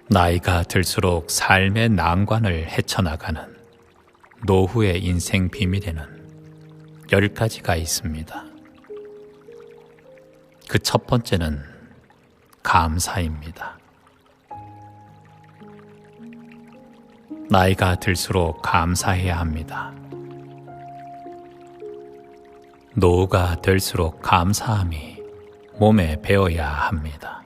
나이가 들수록 삶의 난관을 헤쳐나가는 노후의 인생 비밀에는 10가지가 있습니다. 그 첫 번째는 감사입니다. 나이가 들수록 감사해야 합니다. 노후가 될수록 감사함이 몸에 배어야 합니다.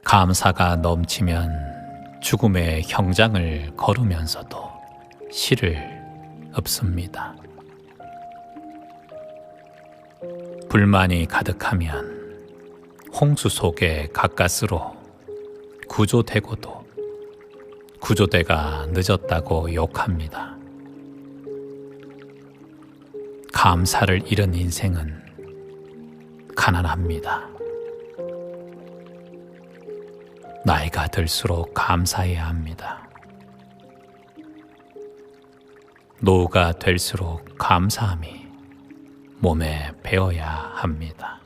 감사가 넘치면 죽음의 형장을 걸으면서도 실을 엎습니다. 불만이 가득하면 홍수 속에 가까스로 구조되고도 구조대가 늦었다고 욕합니다. 감사를 잃은 인생은 가난합니다. 나이가 들수록 감사해야 합니다. 노후가 될수록 감사함이 몸에 배어야 합니다.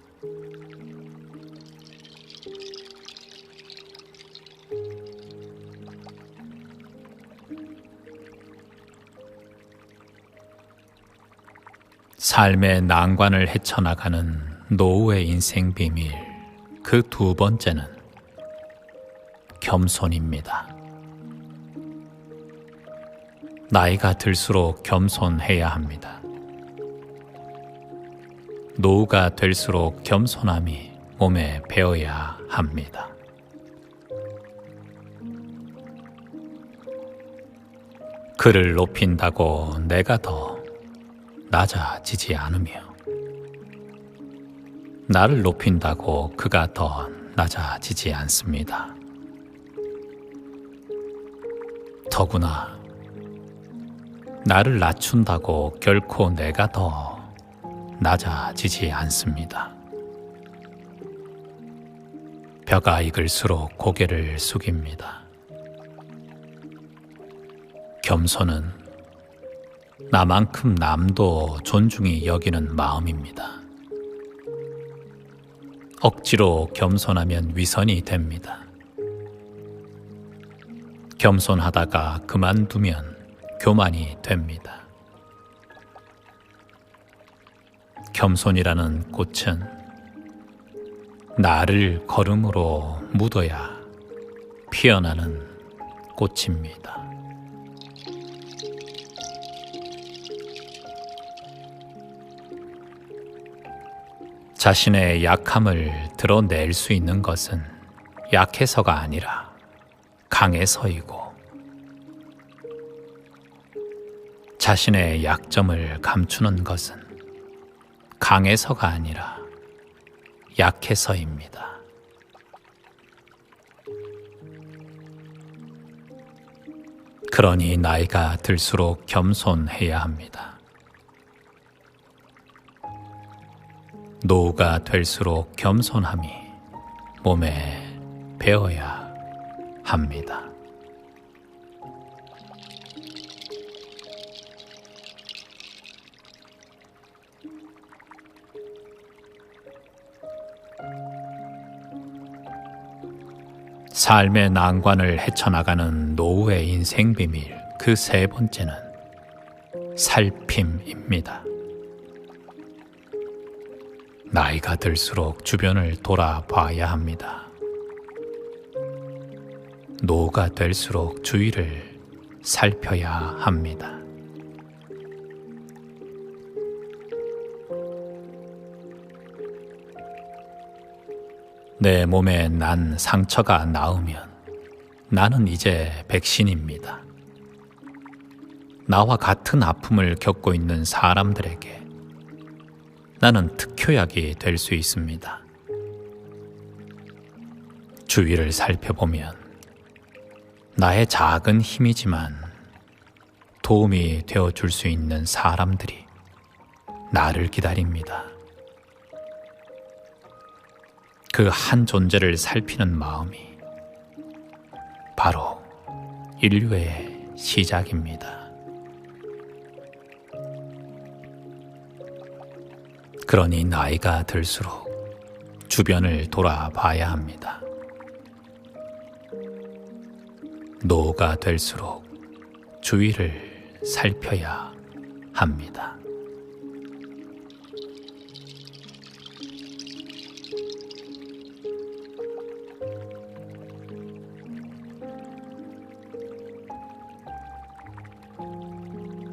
삶의 난관을 헤쳐나가는 노후의 인생 비밀, 그 두 번째는 겸손입니다. 나이가 들수록 겸손해야 합니다. 노후가 될수록 겸손함이 몸에 배어야 합니다. 그를 높인다고 내가 더 낮아지지 않으며 나를 높인다고 그가 더 낮아지지 않습니다. 더구나 나를 낮춘다고 결코 내가 더 낮아지지 않습니다. 벼가 익을수록 고개를 숙입니다. 겸손은 나만큼 남도 존중히 여기는 마음입니다. 억지로 겸손하면 위선이 됩니다. 겸손하다가 그만두면 교만이 됩니다. 겸손이라는 꽃은 나를 걸음으로 묻어야 피어나는 꽃입니다. 자신의 약함을 드러낼 수 있는 것은 약해서가 아니라 강해서이고, 자신의 약점을 감추는 것은 강해서가 아니라 약해서입니다. 그러니 나이가 들수록 겸손해야 합니다. 노후가 될수록 겸손함이 몸에 배어야 합니다. 삶의 난관을 헤쳐나가는 노후의 인생 비밀, 그 세 번째는 살핌입니다. 나이가 들수록 주변을 돌아봐야 합니다. 노후가 될수록 주위를 살펴야 합니다. 내 몸에 난 상처가 나으면 나는 이제 백신입니다. 나와 같은 아픔을 겪고 있는 사람들에게 나는 특효약이 될 수 있습니다. 주위를 살펴보면 나의 작은 힘이지만 도움이 되어줄 수 있는 사람들이 나를 기다립니다. 그 한 존재를 살피는 마음이 바로 인류의 시작입니다. 그러니 나이가 들수록 주변을 돌아봐야 합니다. 노가 될수록 주위를 살펴야 합니다.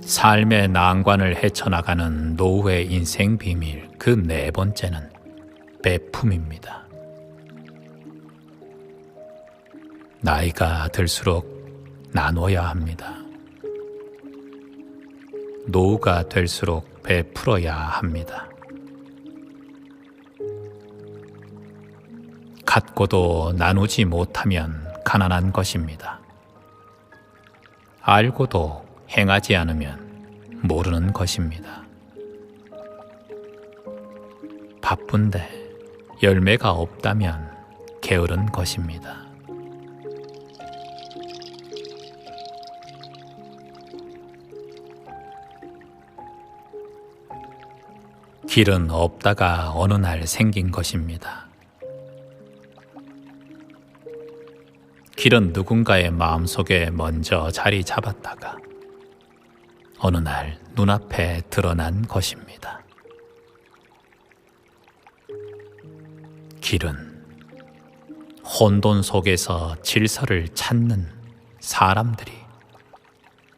삶의 난관을 헤쳐나가는 노후의 인생 비밀 그 네 번째는 배품입니다. 나이가 들수록 나눠야 합니다. 노후가 될수록 베풀어야 합니다. 갖고도 나누지 못하면 가난한 것입니다. 알고도 행하지 않으면 모르는 것입니다. 바쁜데 열매가 없다면 게으른 것입니다. 길은 없다가 어느 날 생긴 것입니다. 길은 누군가의 마음속에 먼저 자리 잡았다가 어느 날 눈앞에 드러난 것입니다. 길은 혼돈 속에서 질서를 찾는 사람들이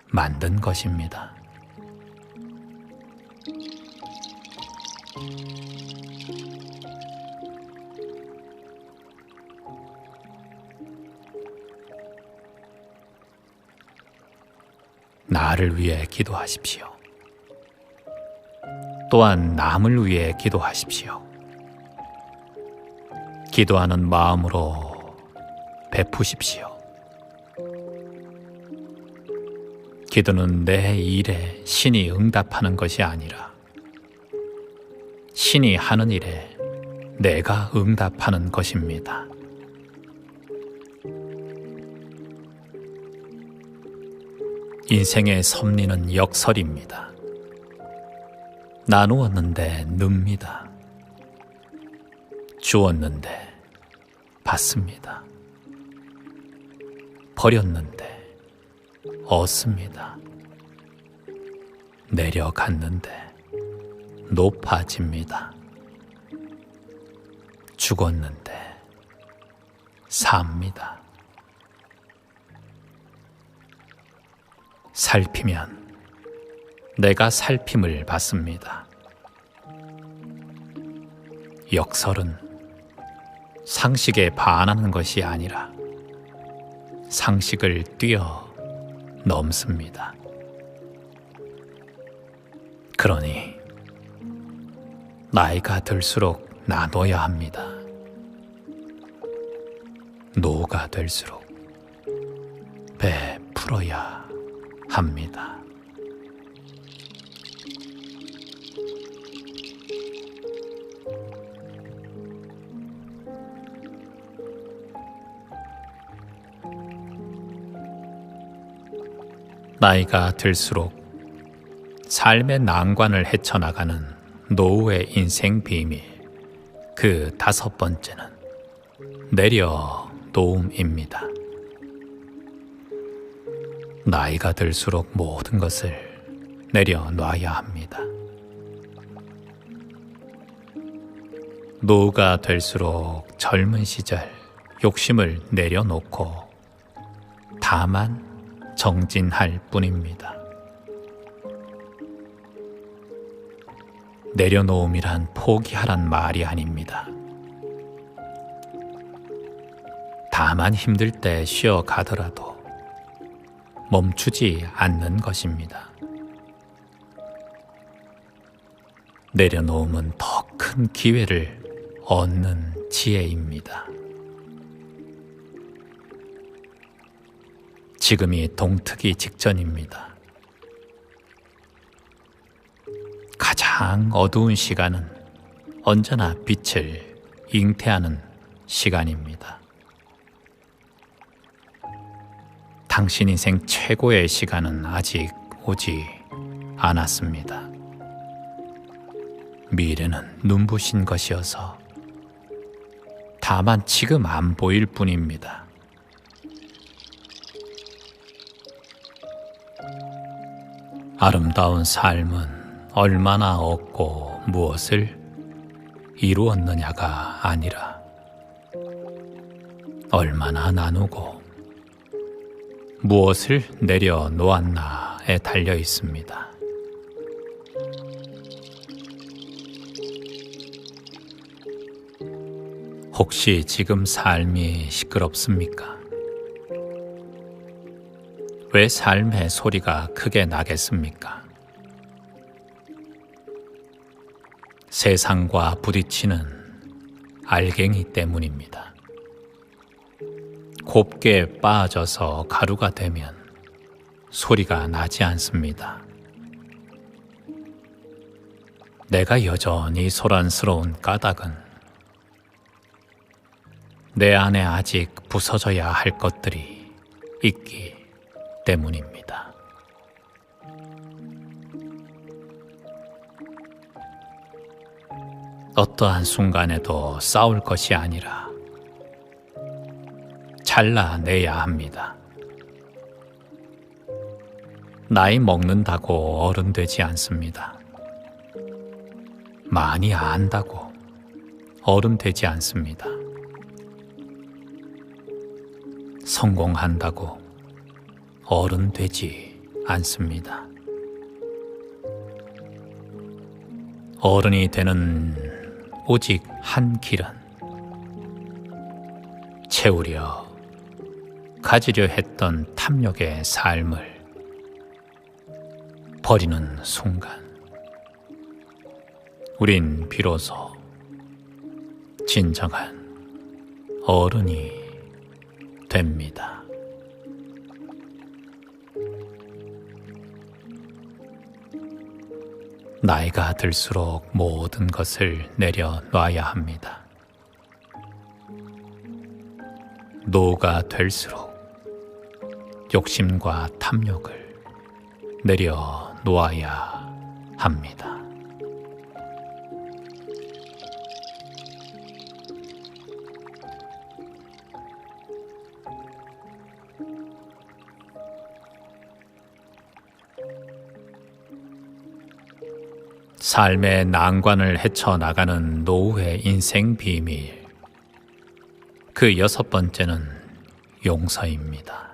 만든 것입니다. 나를 위해 기도하십시오. 또한 남을 위해 기도하십시오. 기도하는 마음으로 베푸십시오. 기도는 내 일에 신이 응답하는 것이 아니라 신이 하는 일에 내가 응답하는 것입니다. 인생의 섭리는 역설입니다. 나누었는데 늡니다. 주었는데 받습니다. 버렸는데 얻습니다. 내려갔는데 높아집니다. 죽었는데 삽니다. 살피면 내가 살핌을 받습니다. 역설은 상식에 반하는 것이 아니라 상식을 뛰어넘습니다. 그러니 나이가 들수록 나눠야 합니다. 노가 될수록 베풀어야 합니다. 나이가 들수록 삶의 난관을 헤쳐나가는 노후의 인생 비밀 그 다섯 번째는 내려놓음입니다. 나이가 들수록 모든 것을 내려놔야 합니다. 노후가 될수록 젊은 시절 욕심을 내려놓고 다만 정진할 뿐입니다. 내려놓음이란 포기하란 말이 아닙니다. 다만 힘들 때 쉬어가더라도 멈추지 않는 것입니다. 내려놓음은 더 큰 기회를 얻는 지혜입니다. 지금이 동트기 직전입니다. 가장 어두운 시간은 언제나 빛을 잉태하는 시간입니다. 당신 인생 최고의 시간은 아직 오지 않았습니다. 미래는 눈부신 것이어서 다만 지금 안 보일 뿐입니다. 아름다운 삶은 얼마나 얻고 무엇을 이루었느냐가 아니라 얼마나 나누고 무엇을 내려놓았나에 달려 있습니다. 혹시 지금 삶이 시끄럽습니까? 왜 삶의 소리가 크게 나겠습니까? 세상과 부딪히는 알갱이 때문입니다. 곱게 빠져서 가루가 되면 소리가 나지 않습니다. 내가 여전히 소란스러운 까닭은 내 안에 아직 부서져야 할 것들이 있기 때문입니다. 어떠한 순간에도 싸울 것이 아니라 잘라내야 합니다. 나이 먹는다고 어른 되지 않습니다. 많이 안다고 어른 되지 않습니다. 성공한다고 어른 되지 않습니다. 어른이 되는 오직 한 길은 채우려 가지려 했던 탐욕의 삶을 버리는 순간 우린 비로소 진정한 어른이 됩니다. 나이가 들수록 모든 것을 내려놔야 합니다. 노가 될수록 욕심과 탐욕을 내려놓아야 합니다. 삶의 난관을 헤쳐나가는 노후의 인생 비밀. 그 6번째는 용서입니다.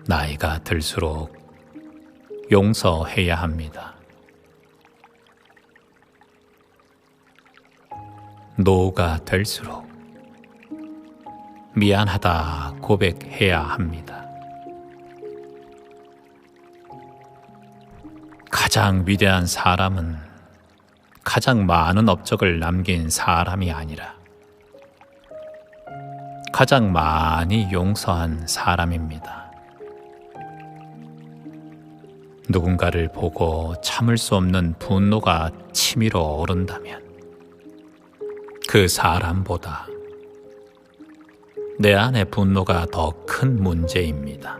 나이가 들수록 용서해야 합니다. 노가 될수록 미안하다 고백해야 합니다. 가장 위대한 사람은 가장 많은 업적을 남긴 사람이 아니라 가장 많이 용서한 사람입니다. 누군가를 보고 참을 수 없는 분노가 치밀어 오른다면 그 사람보다 내 안의 분노가 더 큰 문제입니다.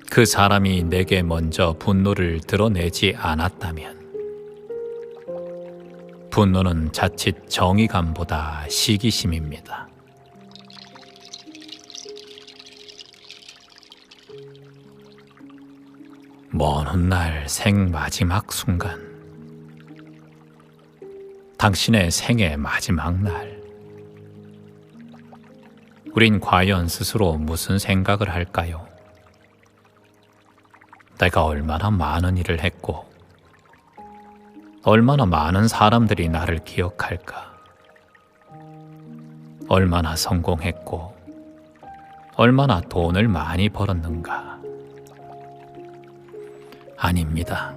그 사람이 내게 먼저 분노를 드러내지 않았다면 분노는 자칫 정의감보다 시기심입니다. 먼 훗날 생 마지막 순간, 당신의 생의 마지막 날, 우린 과연 스스로 무슨 생각을 할까요? 내가 얼마나 많은 일을 했고 얼마나 많은 사람들이 나를 기억할까? 얼마나 성공했고 얼마나 돈을 많이 벌었는가? 아닙니다.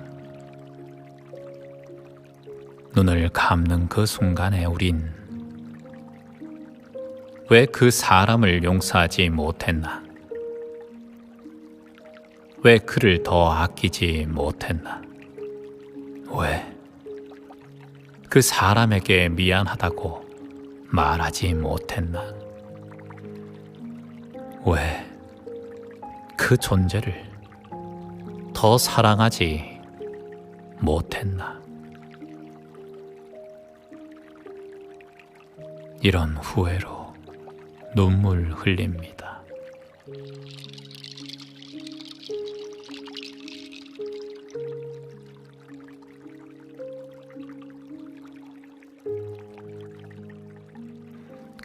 눈을 감는 그 순간에 우린 왜 그 사람을 용서하지 못했나? 왜 그를 더 아끼지 못했나? 왜 그 사람에게 미안하다고 말하지 못했나? 왜 그 존재를 더 더 사랑하지 못했나? 이런 후회로 눈물 흘립니다.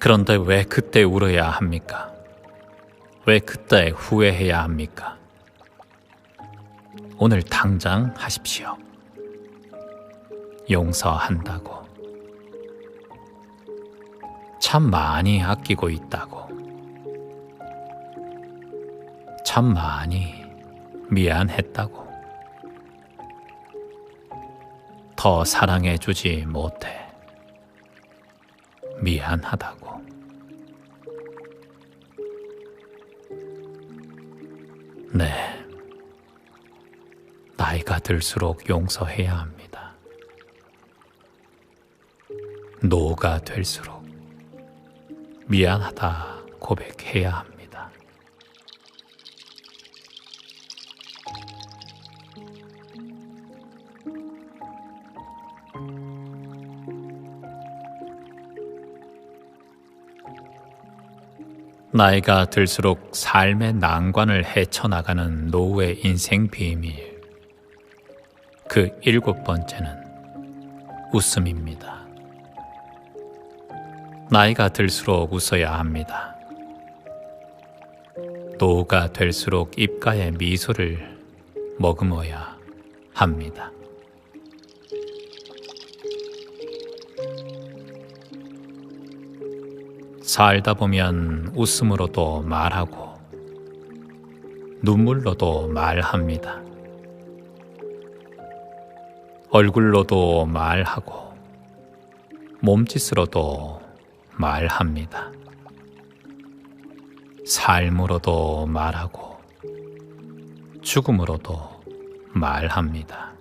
그런데 왜 그때 울어야 합니까? 왜 그때 후회해야 합니까? 오늘 당장 하십시오. 용서한다고. 참 많이 아끼고 있다고. 참 많이 미안했다고. 더 사랑해주지 못해 미안하다고. 네, 나이가 들수록 용서해야 합니다. 노가 될수록 미안하다 고백해야 합니다. 나이가 들수록 삶의 난관을 헤쳐나가는 노후의 인생 비밀. 그 7번째는 웃음입니다. 나이가 들수록 웃어야 합니다. 노후가 될수록 입가에 미소를 머금어야 합니다. 살다 보면 웃음으로도 말하고 눈물로도 말합니다. 얼굴로도 말하고 몸짓으로도 말합니다. 삶으로도 말하고 죽음으로도 말합니다.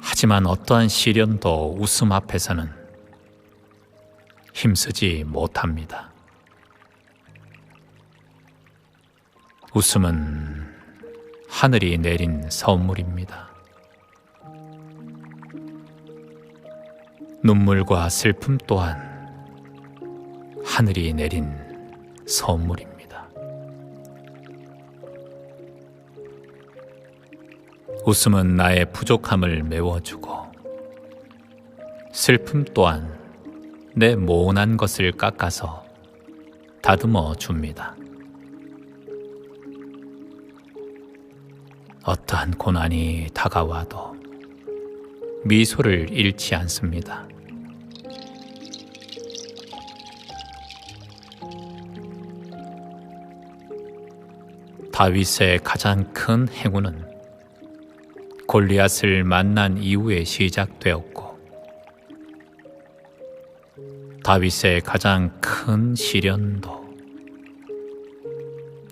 하지만 어떠한 시련도 웃음 앞에서는 힘쓰지 못합니다. 웃음은 하늘이 내린 선물입니다. 눈물과 슬픔 또한 하늘이 내린 선물입니다. 웃음은 나의 부족함을 메워주고 슬픔 또한 내 모난 것을 깎아서 다듬어 줍니다. 어떠한 고난이 다가와도 미소를 잃지 않습니다. 다윗의 가장 큰 행운은 골리앗을 만난 이후에 시작되었고 다윗의 가장 큰 시련도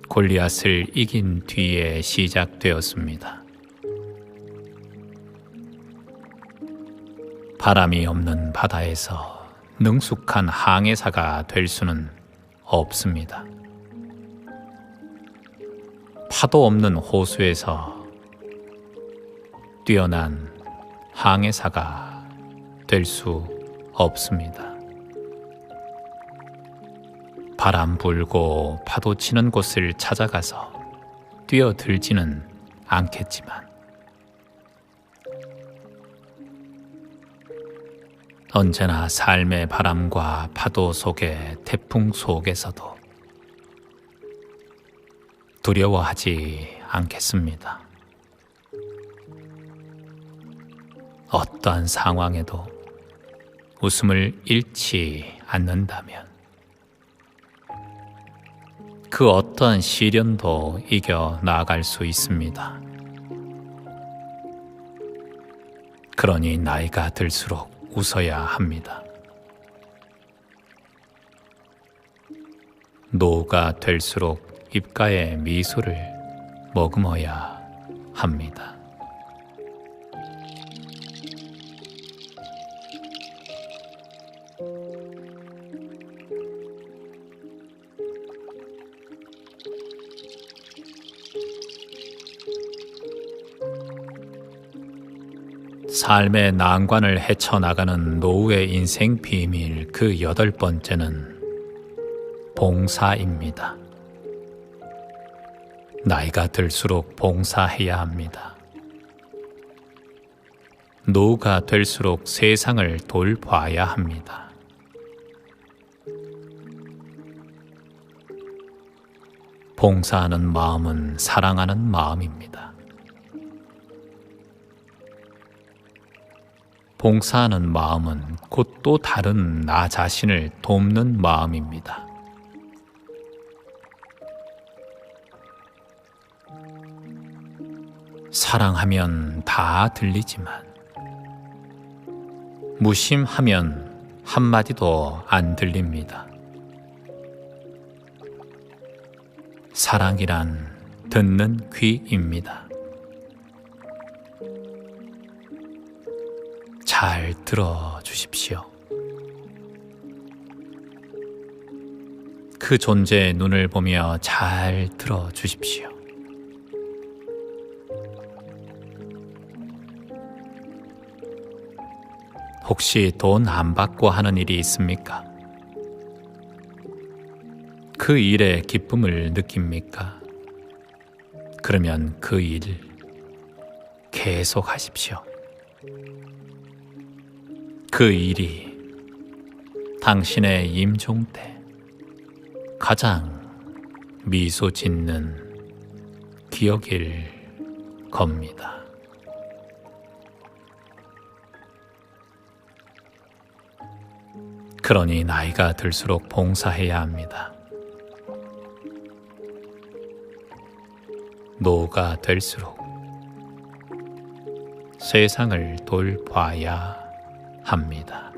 골리앗을 이긴 뒤에 시작되었습니다. 바람이 없는 바다에서 능숙한 항해사가 될 수는 없습니다. 파도 없는 호수에서 뛰어난 항해사가 될 수 없습니다. 바람 불고 파도 치는 곳을 찾아가서 뛰어들지는 않겠지만 언제나 삶의 바람과 파도 속의 태풍 속에서도 두려워하지 않겠습니다. 어떠한 상황에도 웃음을 잃지 않는다면 그 어떠한 시련도 이겨 나아갈 수 있습니다. 그러니 나이가 들수록 웃어야 합니다. 노후가 될수록 입가에 미소를 머금어야 합니다. 삶의 난관을 헤쳐나가는 노후의 인생 비밀 그 8번째는 봉사입니다. 나이가 들수록 봉사해야 합니다. 노후가 될수록 세상을 돌봐야 합니다. 봉사하는 마음은 사랑하는 마음입니다. 봉사하는 마음은 곧 또 다른 나 자신을 돕는 마음입니다. 사랑하면 다 들리지만 무심하면 한마디도 안 들립니다. 사랑이란 듣는 귀입니다. 잘 들어주십시오. 그 존재의 눈을 보며 잘 들어주십시오. 혹시 돈 안 받고 하는 일이 있습니까? 그 일에 기쁨을 느낍니까? 그러면 그 일 계속 하십시오. 그 일이 당신의 임종 때 가장 미소 짓는 기억일 겁니다. 그러니 나이가 들수록 봉사해야 합니다. 노후가 될수록 세상을 돌봐야 합니다.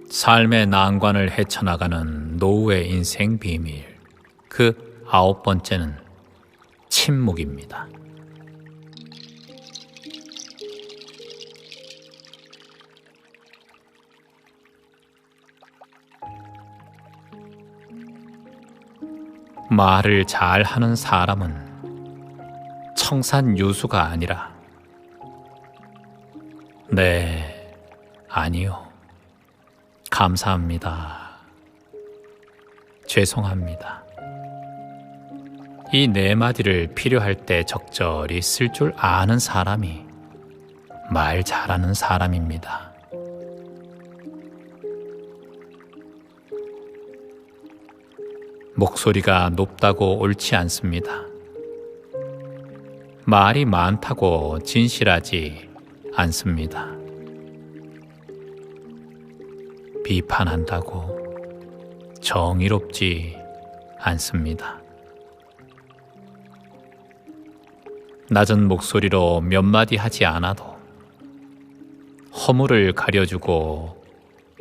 삶의 난관을 헤쳐나가는 노후의 인생 비밀 그 9번째는 침묵입니다. 말을 잘 하는 사람은 청산유수가 아니라 네, 아니요, 감사합니다, 죄송합니다, 이 네 마디를 필요할 때 적절히 쓸 줄 아는 사람이 말 잘하는 사람입니다. 목소리가 높다고 옳지 않습니다. 말이 많다고 진실하지 않습니다. 비판한다고 정의롭지 않습니다. 낮은 목소리로 몇 마디 하지 않아도 허물을 가려주고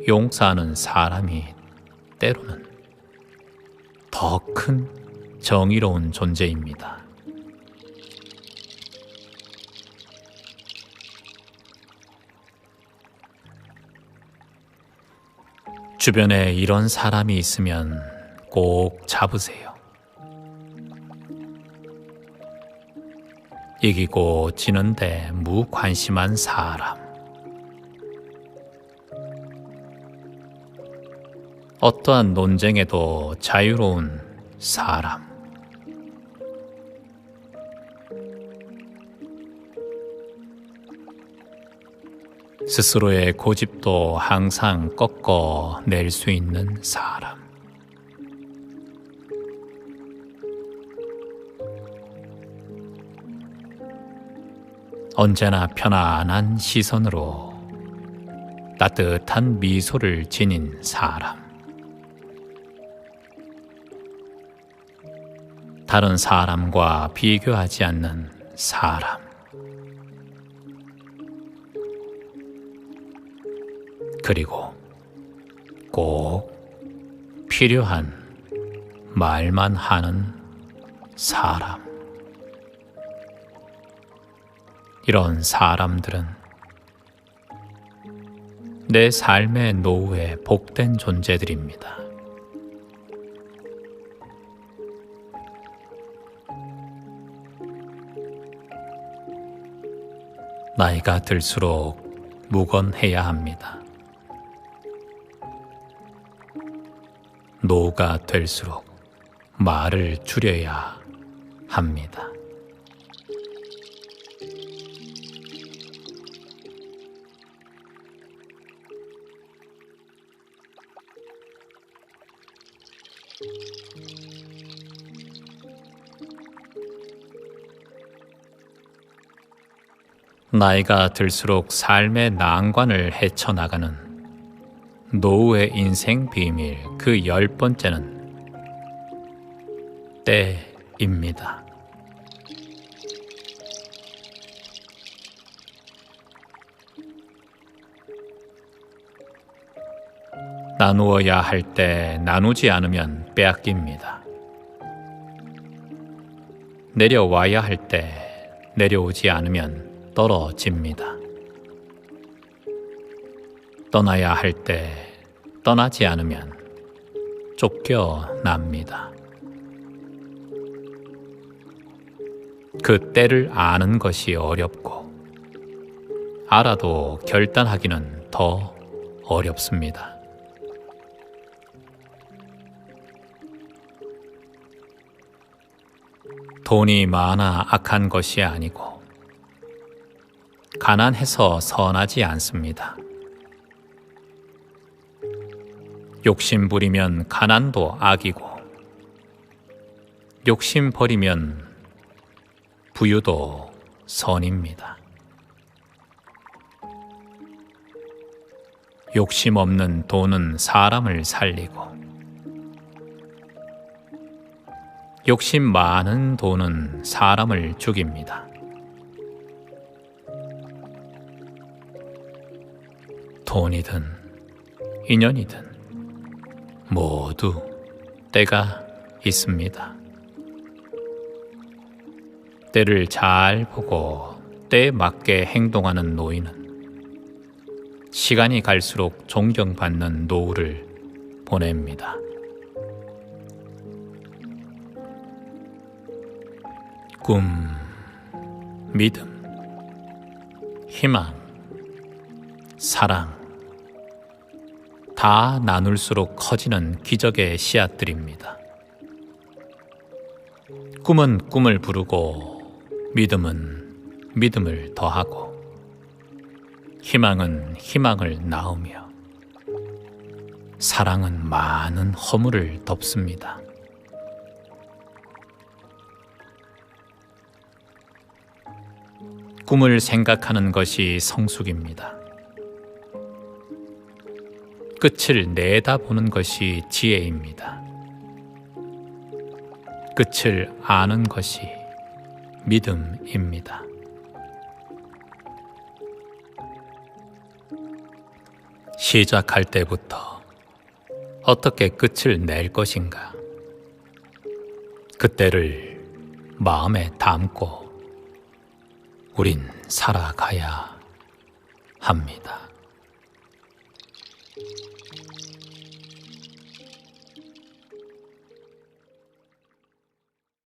용서하는 사람이 때로는 더 큰 정의로운 존재입니다. 주변에 이런 사람이 있으면 꼭 잡으세요. 이기고 지는데 무관심한 사람. 어떠한 논쟁에도 자유로운 사람. 스스로의 고집도 항상 꺾어낼 수 있는 사람. 언제나 편안한 시선으로 따뜻한 미소를 지닌 사람. 다른 사람과 비교하지 않는 사람. 그리고 꼭 필요한 말만 하는 사람. 이런 사람들은 내 삶의 노후에 복된 존재들입니다. 나이가 들수록 무건해야 합니다. 노후가 될수록 말을 줄여야 합니다. 나이가 들수록 삶의 난관을 헤쳐나가는 노후의 인생 비밀 그 10번째는 때입니다. 나누어야 할 때 나누지 않으면 빼앗깁니다. 내려와야 할 때 내려오지 않으면 떨어집니다. 떠나야 할 때 떠나지 않으면 쫓겨납니다. 그 때를 아는 것이 어렵고 알아도 결단하기는 더 어렵습니다. 돈이 많아 악한 것이 아니고 가난해서 선하지 않습니다. 욕심 부리면 가난도 악이고 욕심 버리면 부유도 선입니다. 욕심 없는 돈은 사람을 살리고 욕심 많은 돈은 사람을 죽입니다. 돈이든 인연이든 모두 때가 있습니다. 때를 잘 보고 때에 맞게 행동하는 노인은 시간이 갈수록 존경받는 노후를 보냅니다. 꿈, 믿음, 희망, 사랑 다 나눌수록 커지는 기적의 씨앗들입니다. 꿈은 꿈을 부르고 믿음은 믿음을 더하고 희망은 희망을 낳으며 사랑은 많은 허물을 덮습니다. 꿈을 생각하는 것이 성숙입니다. 끝을 내다보는 것이 지혜입니다. 끝을 아는 것이 믿음입니다. 시작할 때부터 어떻게 끝을 낼 것인가? 그때를 마음에 담고 우린 살아가야 합니다.